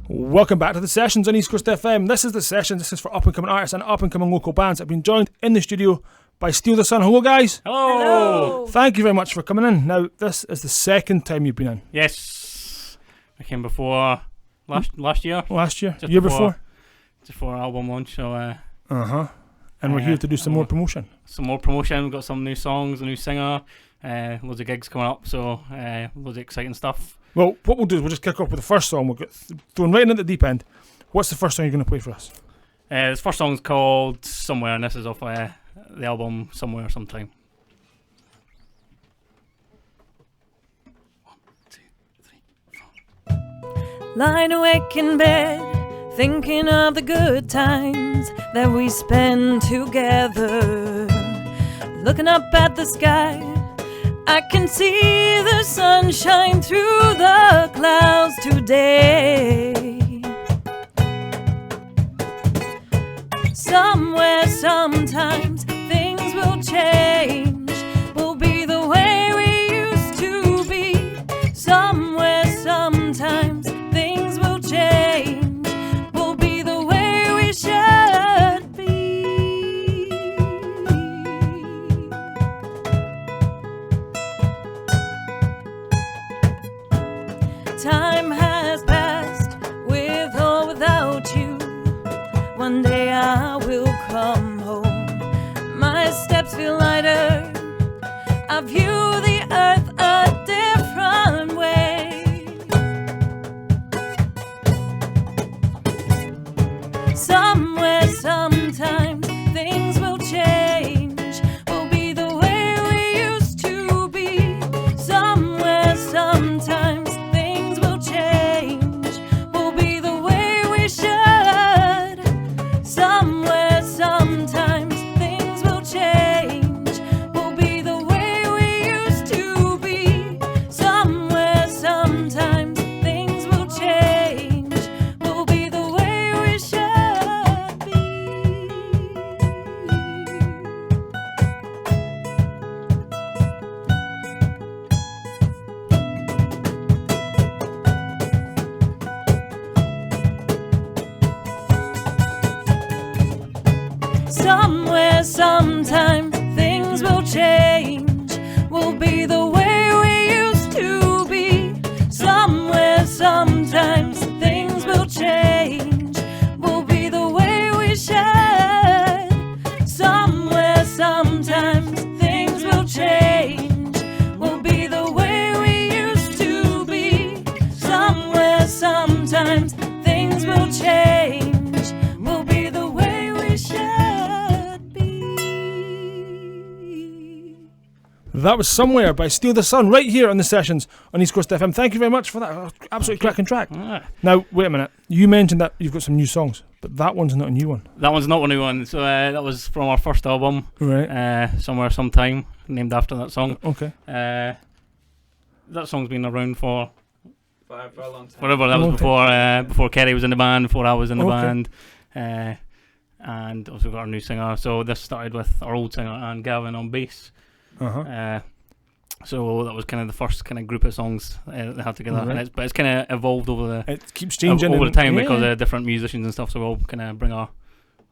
Welcome back to the Sessions on East Coast FM. This is the Sessions. This is for up-and-coming artists and up-and-coming local bands. I've been joined in the studio by Steal the Sun. Hello, guys. Hello. Thank you very much for coming in. Now, this is the second time you've been in. Yes. I came before last year. Last year? Just Year before? Just before our album launch. So, And we're here to do some more promotion. Some more promotion. We've got some new songs, a new singer, loads of gigs coming up. So, loads of exciting stuff. Well, what we'll do is we'll just kick off with the first song. We'll get thrown right in at the deep end. What's the first song you're going to play for us? This first song's called Somewhere, and this is off the album Somewhere Sometime. 1, 2, 3, 4. Lying awake in bed, thinking of the good times that we spend together. Looking up at the sky, I can see the sunshine through the clouds today. Somewhere, sometimes, things will change. We'll be the way we used to be. Somewhere, sometimes, things will change. We'll be the way we should be. Time has passed with or without you. One day I will come home. My steps feel lighter. I view the earth a different way. Somewhere, sometimes, things will change. We'll be the way we used to be. Somewhere, sometimes, things will change. We'll be the way we should. Somewhere, sometimes, things will change. We'll be the way we used to be. Somewhere, sometimes, things will change. We'll be the way we should be. Somewhere, sometime, things will change. We'll be the way we used to be. Somewhere, sometimes, things will change. We'll be the way we should. Somewhere, sometimes, things will change. We'll be the way we used to be. Somewhere, sometimes, things will change. We'll be the way we should be. That was Somewhere by Steal the Sun right here on the Sessions on East Coast FM. Thank you very much for that. Absolutely cracking track. Now, wait a minute. You mentioned that you've got some new songs, but that one's not a new one. That one's not a new one. So, that was from our first album. Right. Somewhere Sometime, named after that song. Okay. That song's been around for For a long time. forever. That was before Kerry was in the band, before I was in the band, and also got our new singer. So this started with our old singer and Gavin on bass. So that was kind of the first kind of group of songs they had together, Right. but it's kind of evolved over It keeps changing the time yeah. because of different musicians and stuff. So we'll kind of bring our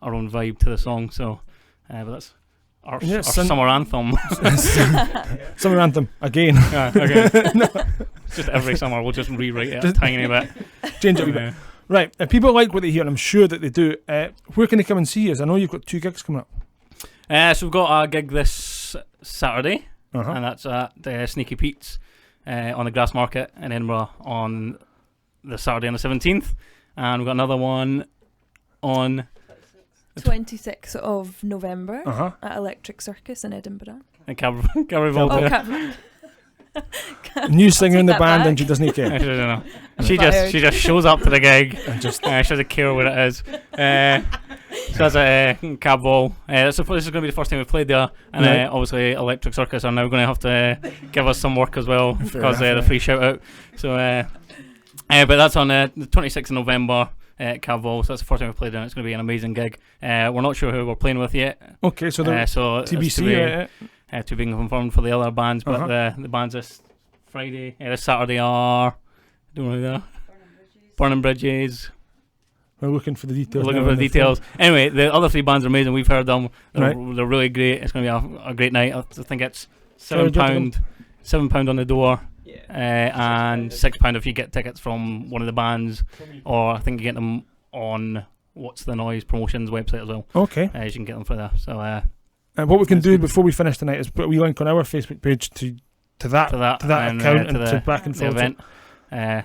own vibe to the song. So, but that's our summer anthem. Summer anthem again. Okay. Just every summer we'll just rewrite it a tiny bit. Change it a wee bit. Right. If people like what they hear, and I'm sure that they do, where can they come and see you? I know you've got 2 gigs coming up. So we've got a gig this Saturday, and that's at the Sneaky Pete's on the Grass Market in Edinburgh on the Saturday on the 17th, and we've got another one on 26th of November at Electric Circus in Edinburgh. Carrie Volta. New singer in the band, back. and she doesn't care. I don't know. She just shows up to the gig and just she doesn't care where it is. So that's a Cab Wall. This is going to be the first time we've played there, and obviously Electric Circus are now going to have to give us some work as well because the free shout out. So, but that's on the 26th of November at Cab Wall. So that's the first time we've played there. It's going to be an amazing gig. We're not sure who we're playing with yet. Okay, so TBC. To being confirmed for the other bands, but the bands this Friday, this Saturday are. Don't know who they are. Burning Bridges. We're looking for the details. We're looking for the details. Anyway, the other 3 bands are amazing. We've heard them. They're really great. It's going to be a great night. I think it's £7 on the door. And £6 if you get tickets from one of the bands, or I think you get them on What's the Noise Promotions website as well. Okay. You can get them for there. So, and what we can do before we finish tonight is put a wee link on our Facebook page to that account and to back and the forth event.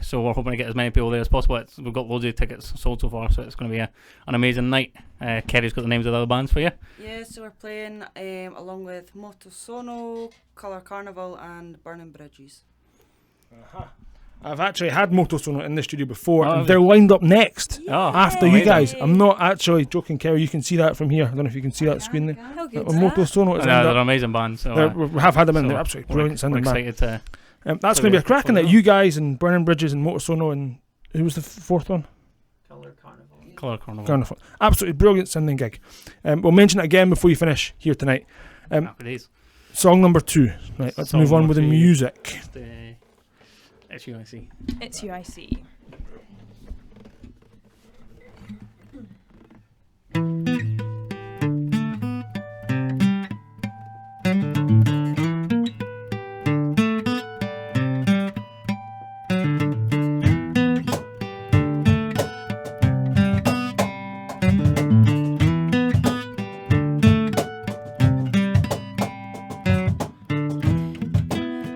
So we're hoping to get as many people there as possible. We've got loads of tickets sold so far, so it's going to be an amazing night. Kerry's got the names of the other bands for you. Yeah, so we're playing along with Motosono, Colour Carnival and Burning Bridges. I've actually had Motosono in the studio before, and they're lined up next after you guys. I'm not actually joking, Kerry. You can see that from here. I don't know if you can see that screen there. Motosono is they're an amazing band. So we have had them in. They're absolutely brilliant sounding band. Excited to that's going to be a cracking night. You guys and Burning Bridges and Motosono, and who was the fourth one? Colour Carnival. Absolutely brilliant sounding gig. We'll mention it again before you finish here tonight. Song number 2. Right, let's move on with the music. It's UIC. It's UIC.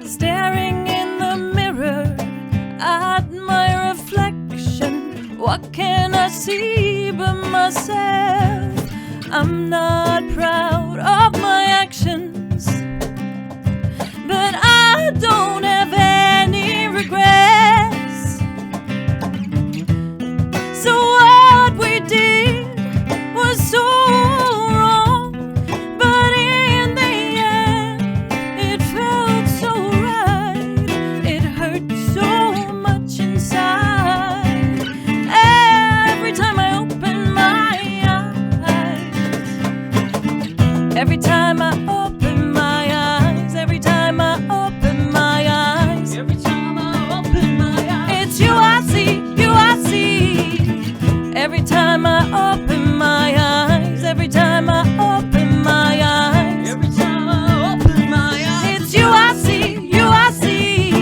Staring in the mirror at my reflection, what can I see but myself? I'm not proud of my actions, but I don't have any regrets. So what we did was so wrong, but in the end it felt so right. It hurt so much inside. Every time I open my eyes, every time I open my eyes, every time I open my eyes, every time I open my eyes, it's you I see, you I see. Every time I open my eyes, every time I open my eyes, every time I open my eyes, it's you I see, you I see.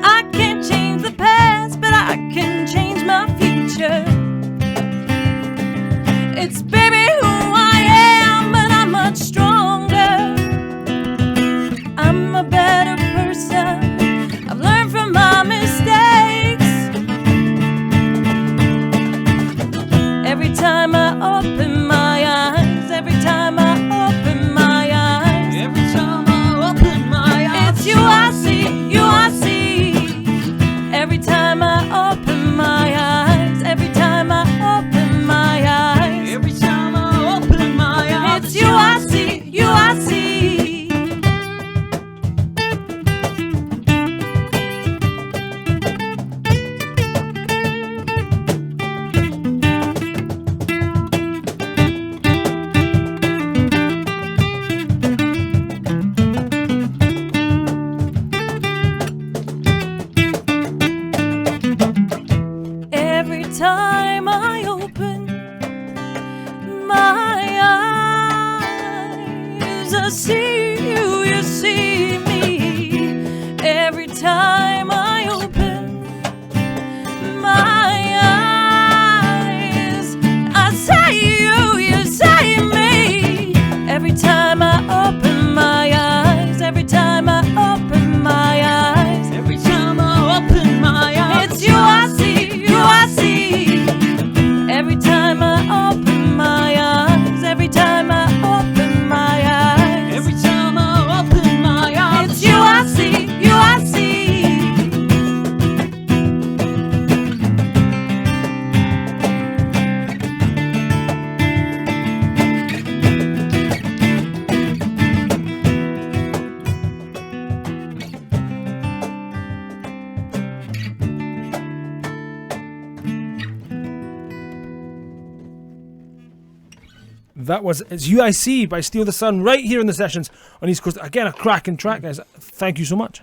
I can't change the past, but I can change my future. It's baby who I am, but I'm much stronger. I'm a better person. I've learned from my mistakes. Every time I open my eyes, every time I open my eyes, every time I open my eyes, it's you I see, you I see. Every time I open my eyes, every time I open my eyes, every time I open my eyes, it's you I see, you I see. Every time I open my eyes, I see you, you see me. Every time I open my eyes, I see you, you see me. Every time I open my eyes, every time I open my eyes, every time I open my eyes, it's you I see, you I see. Every time I open my eyes, every time I open my eyes, every time I open my eyes, it's you I see, you I see. That was It's UIC by Steal the Sun right here in the sessions on East Coast. Again, a cracking track, guys. Thank you so much.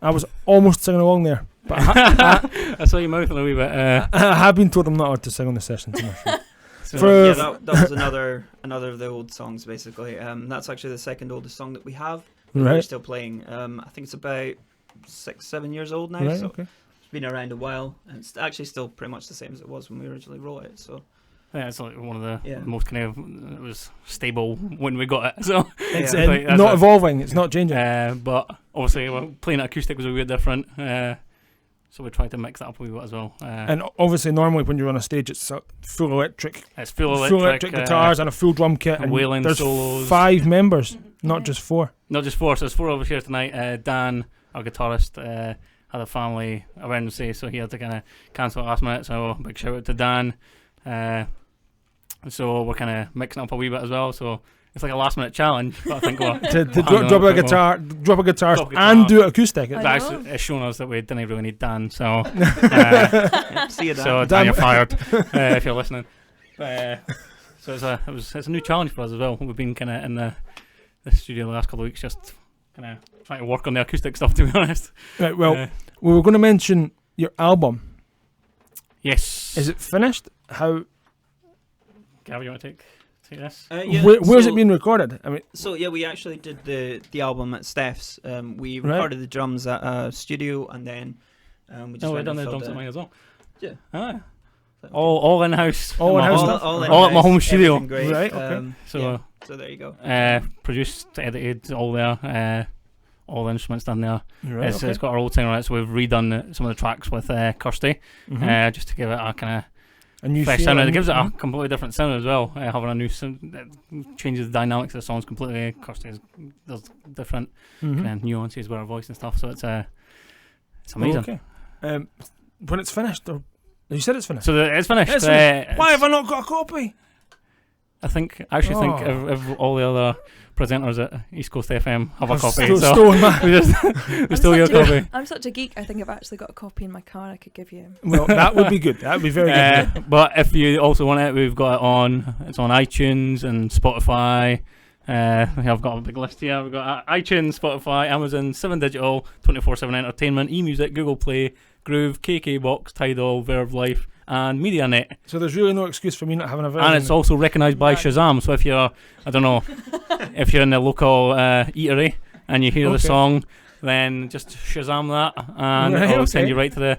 I was almost singing along there. But I saw you mouthing a wee bit. I have been told I'm not allowed to sing on the session too much. So that was another of the old songs, basically. That's actually the second oldest song that we have. We're still playing. I think it's about 6-7 years old now. Right, so okay. It's been around a while, and it's actually still pretty much the same as it was when we originally wrote it. So yeah, it's like one of the most kind of, it was stable when we got it. So it's not evolving, it's not changing. But obviously, playing it acoustic was a bit different. So we tried to mix that up a wee bit as well. And obviously, normally when you're on a stage, it's full electric. It's full electric guitars and a full drum kit. And wailing there's solos. 5 members, not just 4. Not just 4. So there's 4 over here tonight. Dan, our guitarist, had a family emergency, so he had to kind of cancel at last minute. So big shout out to Dan. So we're kind of mixing up a wee bit as well. So it's like a last minute challenge. But I think to drop a guitar and do it acoustic. It's shown us that we didn't really need Dan. So see you, Dan. So Dan, you're fired if you're listening. So it's a new challenge for us as well. We've been kind of in the studio the last couple of weeks, just kind of trying to work on the acoustic stuff, to be honest. Right. Well, we were going to mention your album. Yes. Is it finished? How? Gavin, you want to take this? Where's it being recorded? I mean, we actually did the album at Steph's. We recorded the drums at a studio, and then we just done the drums at mine as well. Yeah. Ah. All in house. All at my home studio. Great. Right. Okay. So there you go. Produced, edited, all there. All the instruments done there. Right, It's got our old thing on it, so we've redone some of the tracks with Kirsty, just to give it a kind of a new fresh sound. It gives it a completely different sound as well. Having a new sound changes the dynamics of the songs completely. Kirsty does different kind of nuances with her voice and stuff, so it's amazing. Okay. When it's finished, or you said it's finished. So it's finished. Why have I not got a copy? I think if all the other presenters at East Coast FM have a copy, we steal your copy. I'm such a geek. I think I've actually got a copy in my car. I could give you. Well, that would be good. That would be very good. But if you also want it, we've got it on. It's on iTunes and Spotify. I've got a big list here. We've got iTunes, Spotify, Amazon, 7 Digital, 24/7 Entertainment, eMusic, Google Play, Groove, KKBox, Tidal, Verve Life, and MediaNet. So there's really no excuse for me not having a version. And it's also recognised by Shazam. So if you're, I don't know, if you're in the local eatery and you hear the song, then just Shazam that, and it'll send you right to the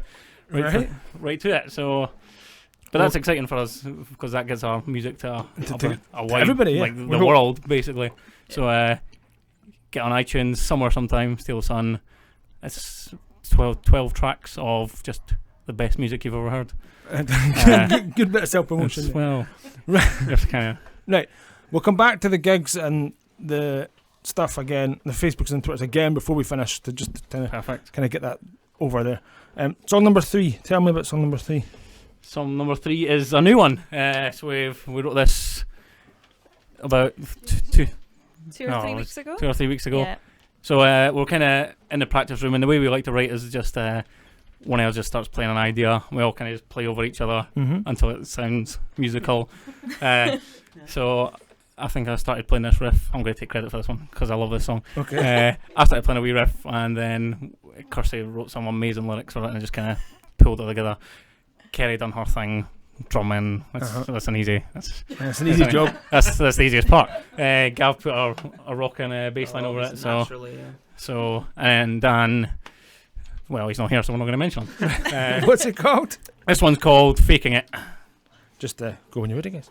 right to it. So. But that's exciting for us because that gets our music to a wide, everybody, like the world, basically. So get on iTunes, Summer Sometime, Steel Sun. It's 12 tracks of just the best music you've ever heard. Good bit of self-promotion. Well, right. Right. We'll come back to the gigs and the stuff again, the Facebooks and Twitters again before we finish to just kind of get that over there. Song number 3. Tell me about song number 3. Song number 3 is a new one. So we wrote this about 2 or 3 weeks ago. 2 or 3 weeks ago. Yeah. So we're kind of in the practice room, and the way we like to write is just one of us just starts playing an idea. We all kind of just play over each other until it sounds musical. So I think I started playing this riff. I'm going to take credit for this one because I love this song. Okay. I started playing a wee riff, and then Kirsty wrote some amazing lyrics for it, and just kind of pulled it together. Kerry done her thing, drumming. That's an easy. That's an easy job. That's the easiest part. Gav put a rock and a bass line over it. So and Dan, well, he's not here, so we're not going to mention him. What's it called? This one's called "Faking It." Just go when you're ready, guys.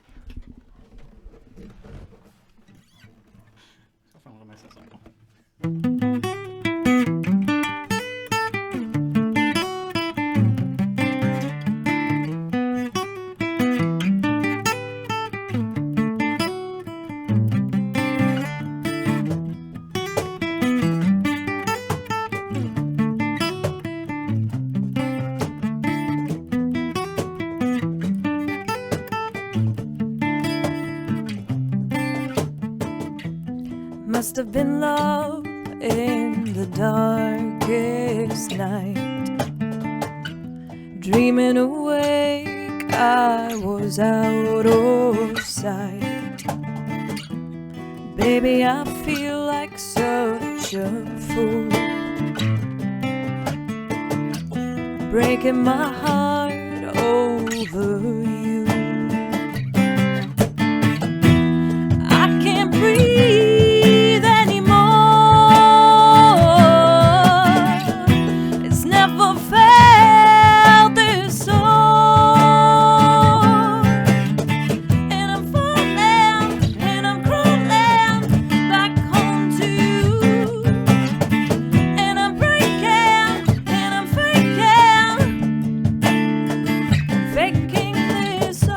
Must have been love in the darkest night. Dreaming awake, I was out of sight. Baby, I feel like such a fool. breaking my heart over you. I can't breathe anymore. It's never felt this so. And I'm falling and I'm crawling back home to you. And I'm breaking and I'm faking this all.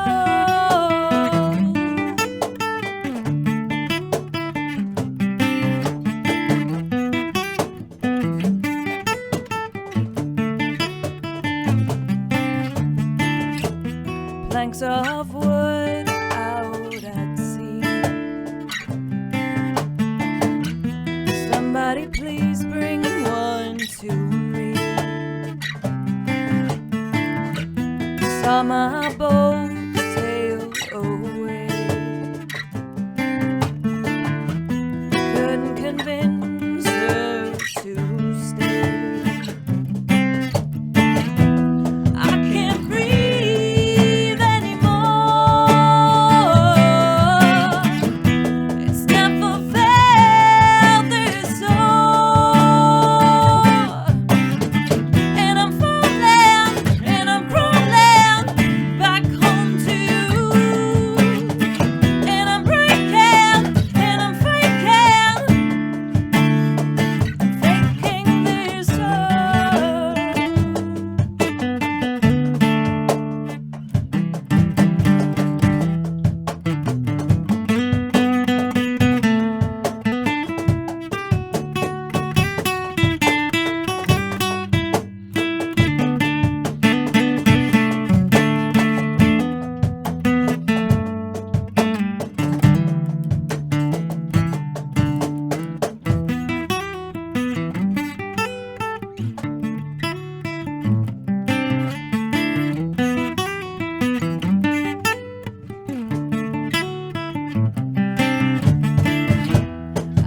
Planks of wood out at sea. Somebody please bring one to me. Saw my boat sail away. Couldn't convince her to stay. I can't breathe anymore. It's never felt this so. And I'm falling and I'm crawling back home to you. And I'm breaking and I'm faking this all.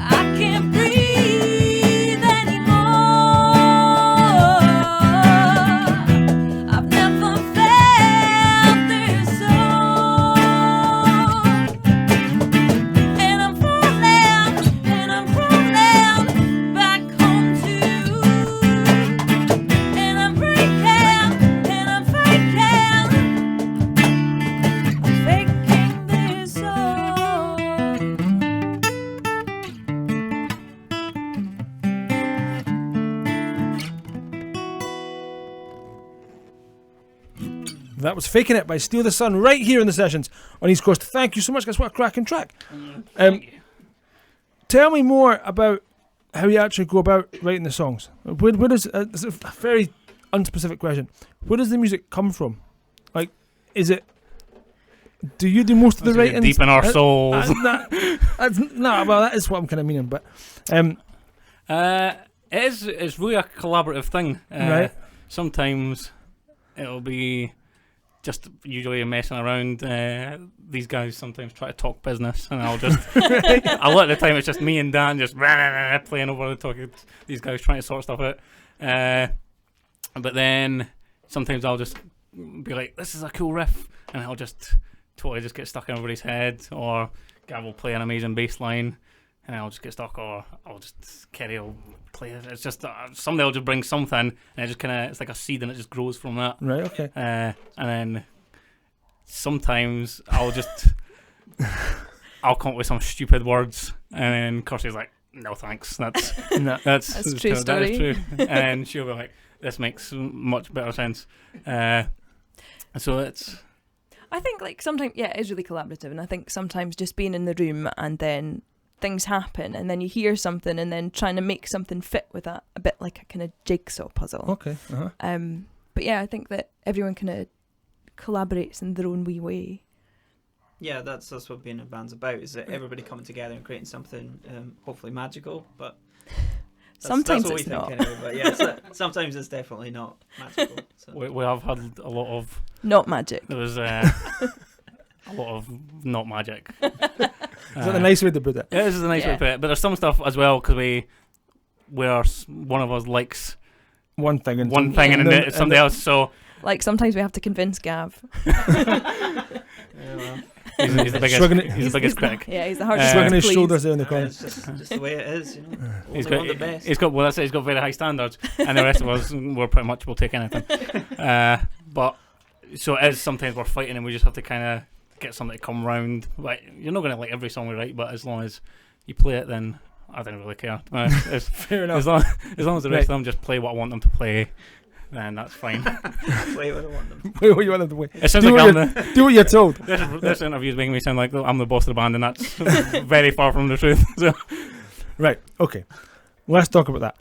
I can't breathe anymore. I've never felt this so. And I'm falling and I'm crawling back home to you. And I'm breaking and I'm faking this all. That was Faking It by Steal the Sun right here in the sessions on East Coast. Thank you so much, guys. What a cracking track. Tell me more about how you actually go about writing the songs. Where does it's a very unspecific question. Where does the music come from? Like, is it? Do you do most of the writing? Deep in our souls. Well, that is what I'm kind of meaning. But it's really a collaborative thing. Right. Sometimes it'll be just usually messing around. These guys sometimes try to talk business, and I'll just a lot of the time it's just me and Dan just playing over the talking. These guys trying to sort stuff out. But then sometimes I'll just be like, "This is a cool riff," and I'll just totally just get stuck in everybody's head, or Gav will play an amazing bass line, and I'll just get stuck, or I'll just Kerry will play it. It's just somebody will just bring something, and it just kind of it's like a seed, and it just grows from that. Right. Okay. And then sometimes I'll just I'll come up with some stupid words, and then Kirsty's like, "No thanks, that's That's true story." That is true. And she'll be like, "This makes much better sense." So it's. I think like sometimes it is really collaborative, and I think sometimes just being in the room and then things happen and then you hear something and then trying to make something fit with that, a bit like a kind of jigsaw puzzle. Okay. But yeah, I think that everyone kind of collaborates in their own wee way. Yeah, that's what being a band's about, is that everybody coming together and creating something hopefully magical, but sometimes that's what it's we not. think anyway, but yeah, sometimes it's definitely not magical. So. We have had a lot of not magic. There was a lot of not magic. Is that a nice way to put it? Yeah, this is a nice way to put it. But there's some stuff as well because where one of us likes one thing and then somebody else. So like sometimes we have to convince Gav. He's the biggest critic. Yeah, he's the hardest. Shrugging his please. shoulders there in the corner. It's just the way it is, you know. He's Only one of the best. he's got very high standards, and the rest of us we'll take anything. But so it is sometimes we're fighting, and we just have to kind of get something to come round. Like you're not going to like every song we write, but as long as you play it, then I don't really care. Fair enough. As long as the rest of them just play what I want them to play, then that's fine. Play what I want them. Play what you want them to play. It sounds like do what you're told. This interview is making me sound like I'm the boss of the band, and that's very far from the truth. So. Right. Okay. Let's talk about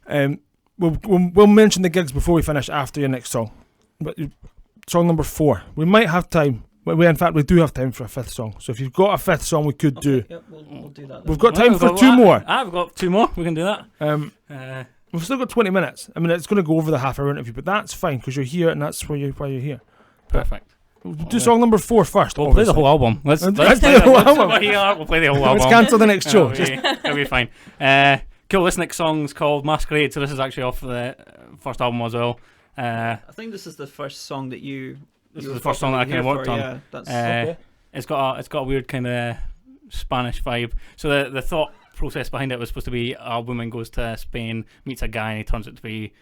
that. We'll mention the gigs before we finish after your next song. But song number 4. We might have time. In fact, we do have time for a 5th song. So if you've got a 5th song, we could do. Yep, we'll do that. Then. We've got time for 2 more. I've got 2 more. We can do that. We've still got 20 minutes. I mean, it's going to go over the half-hour interview, but that's fine because you're here and that's why you're here. Perfect. We'll do song number 4 first. We'll play the whole album. Let's play the whole album. We'll play the whole album. Let's cancel the next show. It'll be fine. Cool. This next song's called Masquerade. So this is actually off the first album as well. I think this is the first song that you. This is the first song that I kind of worked on. Yeah, that's okay. It's got a weird kind of Spanish vibe. So the thought process behind it was supposed to be a woman goes to Spain, meets a guy, and he turns it to be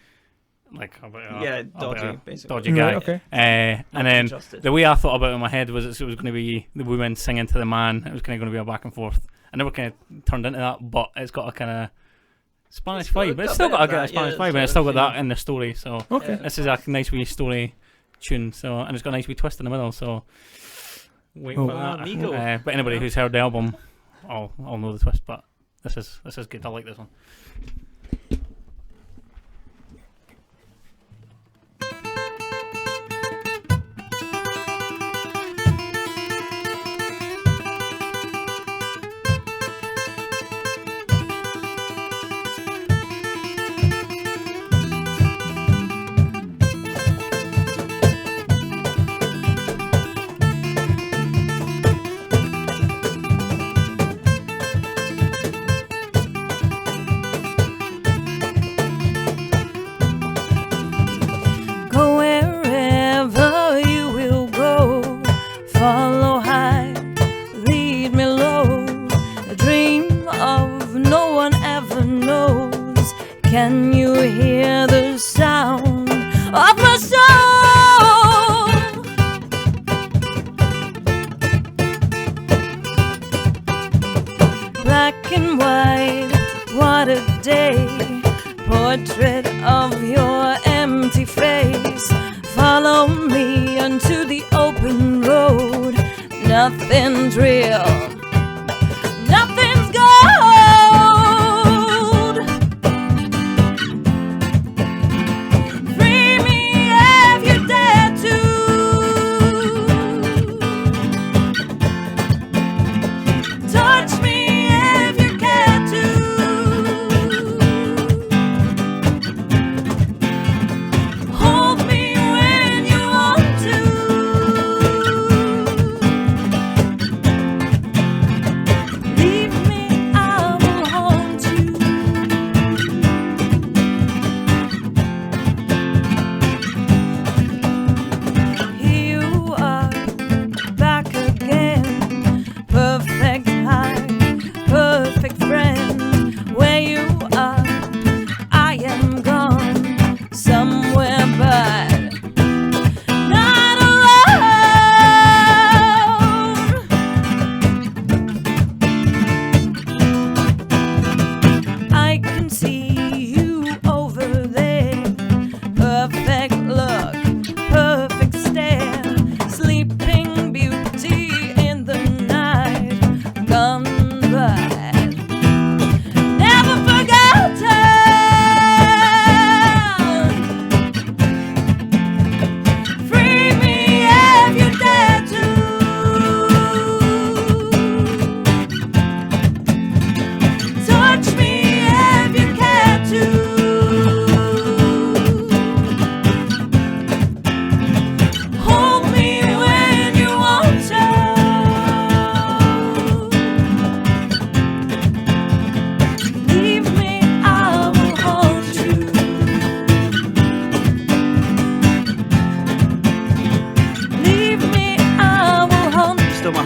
like dodgy guy. Okay. And then the way I thought about it in my head was it was going to be the woman singing to the man. It was kind of going to be a back and forth. I never kind of turned into that, but it's got a kind of Spanish vibe. It's still got a Spanish vibe, and it's still got that in the story. So this is a nice wee story tune. So and it's got a nice wee twist in the middle. So wait for that. But anybody who's heard the album, I'll know the twist. But this is good. I like this one. Can you hear the sound of my soul? Black and white, what a day. Portrait of your empty face. Follow me onto the open road. Nothing's real, nothing's gold.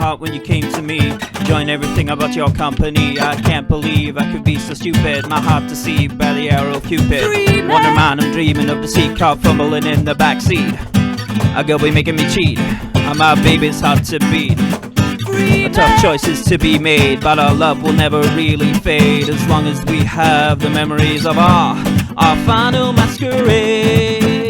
heart when you came to me. Join everything about your company. I can't believe I could be so stupid. My heart deceived by the arrow of Cupid. Wonder man, I'm dreaming of the sea car fumbling in the backseat. A girl be making me cheat, and my baby's heart to beat. Tough choices to be made, but our love will never really fade as long as we have the memories of our final masquerade.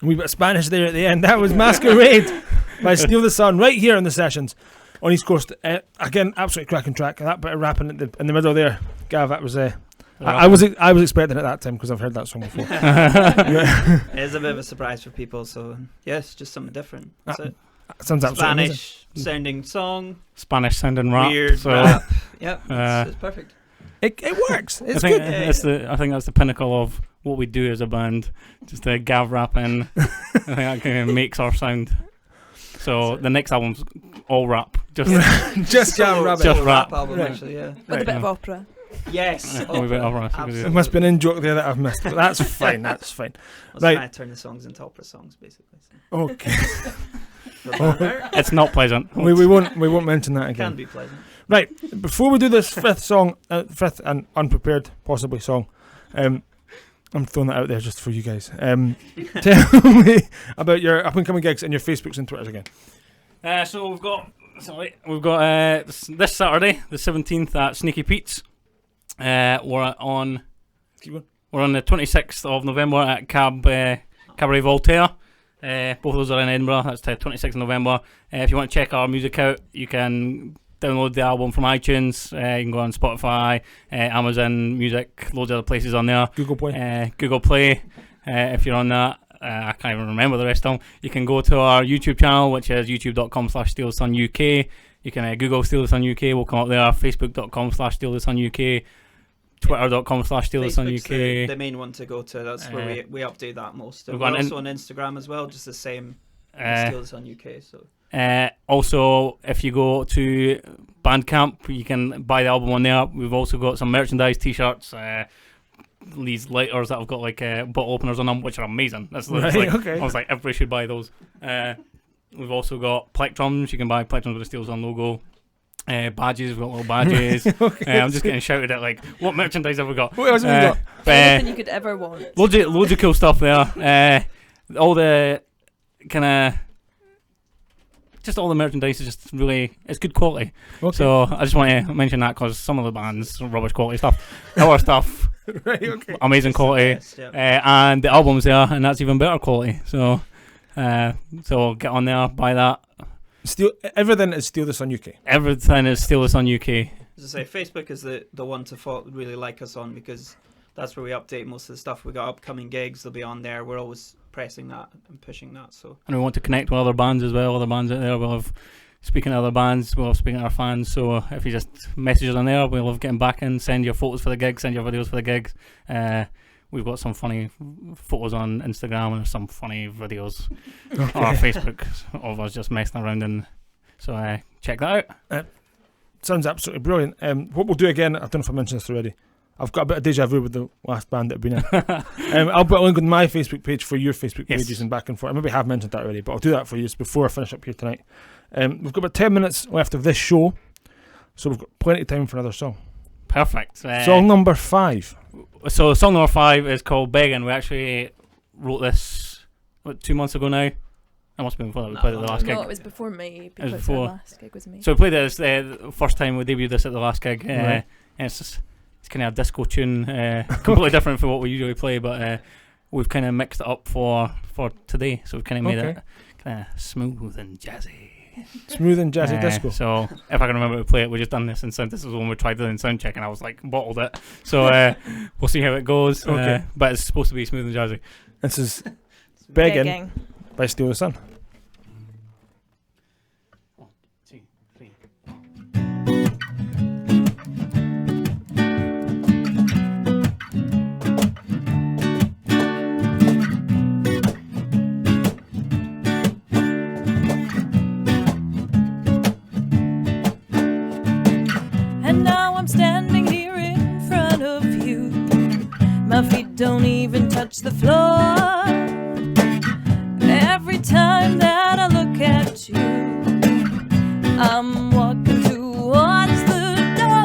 A wee bit of Spanish there at the end. That was Masquerade by Steal the Sun, right here on the sessions on East Coast. Again, absolutely cracking track. That bit of rapping in the middle there, Gav. That was I was expecting it that time because I've heard that song before. It is a bit of a surprise for people. So yes, just something different. That's it. Sounds absolutely amazing. Spanish sounding song, Spanish sounding rap. Weird so rap. Yep, it's perfect. It works. It's I think good. I think that's the pinnacle of what we do as a band. Just the Gav rapping. I think that kind of makes our sound. So the next album's all rap. Just Gav rap. Just rap. Album, Right. actually, yeah. With a bit of opera. Yes. A wee bit of opera. There must be an in-joke there that I've missed, but that's fine. That's fine. I was Right. trying to turn the songs into opera songs, basically. So. Okay. It's not pleasant. we won't mention that It again. can be pleasant. Right, before we do this fifth and unprepared possibly song, I'm throwing that out there just for you guys. Tell me about your up and coming gigs and your Facebooks and Twitters again. So we've got this Saturday, the 17th at Sneaky Pete's. We're on the 26th of November at Cabaret Voltaire. Both of those are in Edinburgh. That's the 26th of November. If you want to check our music out, you can download the album from iTunes. You can go on Spotify, Amazon Music, loads of other places on there. Google Play. Google Play. If you're on that, I can't even remember the rest of them. You can go to our YouTube channel, which is youtube.com/SteelTheSunUK. You can Google Steal the Sun UK. We'll come up there. Facebook.com/SteelTheSunUK. Twitter.com/SteelTheSunUK. The main one to go to. That's where we update that most. We've We're got also on Instagram as well, just the same. Steal the Sun UK. So. Also, if you go to Bandcamp, you can buy the album on there. We've also got some merchandise, t-shirts, these lighters that have got like bottle openers on them, which are amazing. That's Right, like, okay. I was like, everybody should buy those. We've also got plectrums. You can buy plectrums with the Steal the Sun logo. Badges, we've got little badges. Okay. I'm just getting shouted at like, what merchandise have we got? What else have we got? Anything you could ever want. Loads of cool stuff there. All the kind of just all the merchandise is just really, it's good quality. Okay. So I just want to mention that because some of the bands rubbish quality stuff. Our stuff, Right, okay. amazing quality. Best, yeah. And the album's there, and that's even better quality. So get on there, buy that. Everything is Steal the Sun UK. Everything is Steal the Sun UK. As I say, Facebook is the one to really like us on, because that's where we update most of the stuff. We got upcoming gigs, they'll be on there. We're always pressing that and pushing that. So. And we want to connect with other bands as well. Other bands out there, we'll have speaking to other bands, we'll have speaking to our fans. So if you just message us on there, we'll love getting back in. Send your photos for the gigs, send your videos for the gigs. We've got some funny photos on Instagram and some funny videos on our Facebook of us just messing around. And so check that out. Sounds absolutely brilliant. What we'll do again, I don't know if I mentioned this already. I've got a bit of deja vu with the last band that have been in. I'll put a link on my Facebook page for your Facebook pages and back and forth. I maybe have mentioned that already, but I'll do that for you just before I finish up here tonight. We've got about 10 minutes left of this show, so we've got plenty of time for another song. Perfect. Song number 5. So song number 5 is called Begging. We actually wrote this 2 months ago now. It must have been before that we played at the last gig. No, it was before me. Because before. the last gig was me. So we played this the first time we debuted this at the last gig. Right. And it's kind of a disco tune, completely different from what we usually play, but we've kind of mixed it up for today. So we've kind of made it kind of smooth and jazzy. Smooth and jazzy disco. So if I can remember to play it, we just done this in sound. This is when we tried it in sound check, and I was like bottled it. So we'll see how it goes. Okay. But it's supposed to be smooth and jazzy. This is Begging by Steal the Sun. 1, 2, 3. And now I'm standing here in front of you. My feet don't even touch the floor. Every time that I look at you, I'm walking towards the door.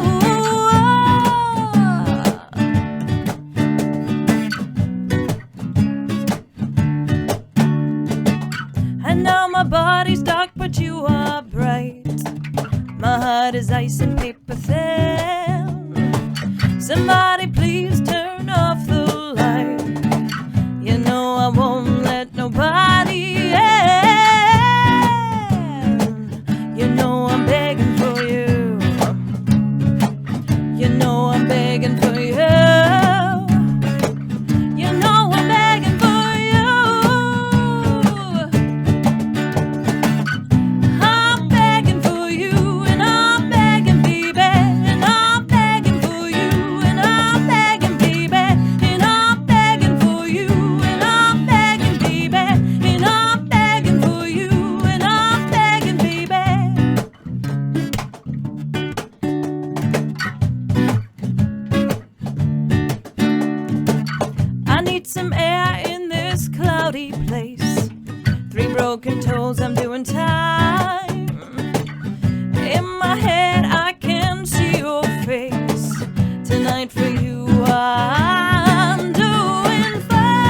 And now my body's dark, but you are bright. My heart is ice and paper thin. Somebody please turn off the light. You know I won't let nobody in. You know I'm begging for you. You know I'm begging for you. You know I'm begging for you. I'm begging for you, and I'm begging, baby, and I'm begging for you, and I'm begging, baby, and I'm begging for you, and I'm begging, baby, and I'm begging for you, and I'm begging, baby. I need some air in this cloudy place. 3 broken toes, I'm doing time. In my head, I can see your face. Tonight for you, I'm doing fine.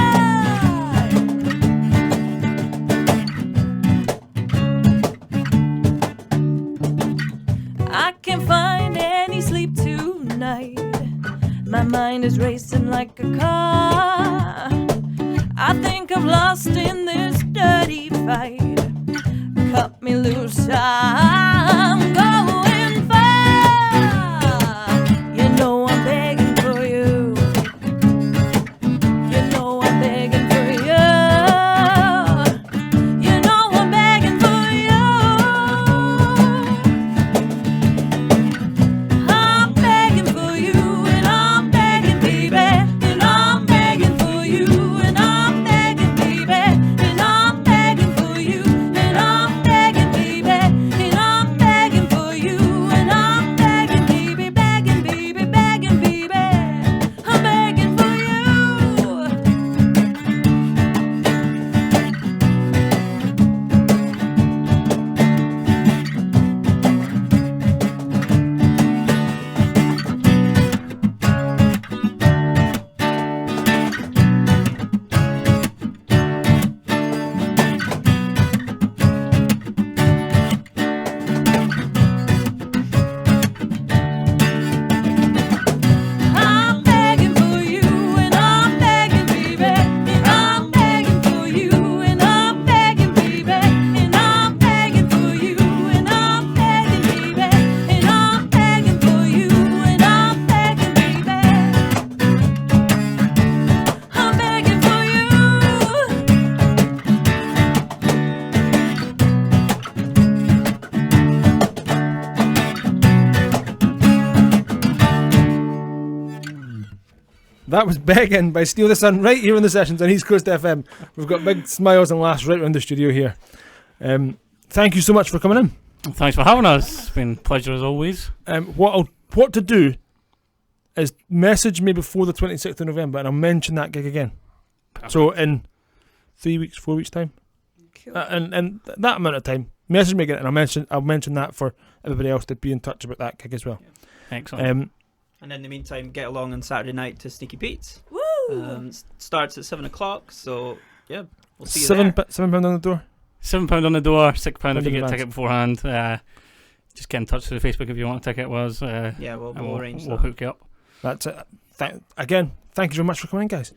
I can't find any sleep tonight. My mind is racing like a car. I think I've lost in this dirty fight. Cut me loose, I'm going far. You know I'm begging for you. You know I'm begging for you. You know I'm begging for you. I'm begging for you, and I'm begging, baby, and I'm begging for you, and I'm begging, baby, and I'm begging for you, and I'm begging, baby, and I'm begging for you, and I'm begging, baby, begging, baby, begging, baby, I'm begging for you. I'm begging for you, and I'm begging, baby, and I'm begging for you, and I'm begging, baby, and I'm begging for you, and I'm begging, baby, and I'm begging for you, and I'm begging, baby, I'm begging for you. That was Begging by Steal the Sun right here in the sessions on East Coast FM. We've got big smiles and laughs right around the studio here. Thank you so much for coming in. Thanks for having us. It's been a pleasure as always. What to do is message me before the 26th of November and I'll mention that gig again. So in 3 weeks, 4 weeks time, Cool. and that amount of time, message me again and I'll mention that for everybody else to be in touch about that gig as well. Excellent. And in the meantime, get along on Saturday night to Sneaky Pete's. Woo! Starts at 7 o'clock, so yeah, we'll see you £7 on the door. £7 on the door, £6 if you get a advance. ticket beforehand. Just get in touch through Facebook if you want a ticket. Yeah, we'll arrange we'll that. hook you up. That's it. Again, thank you very much for coming in, guys.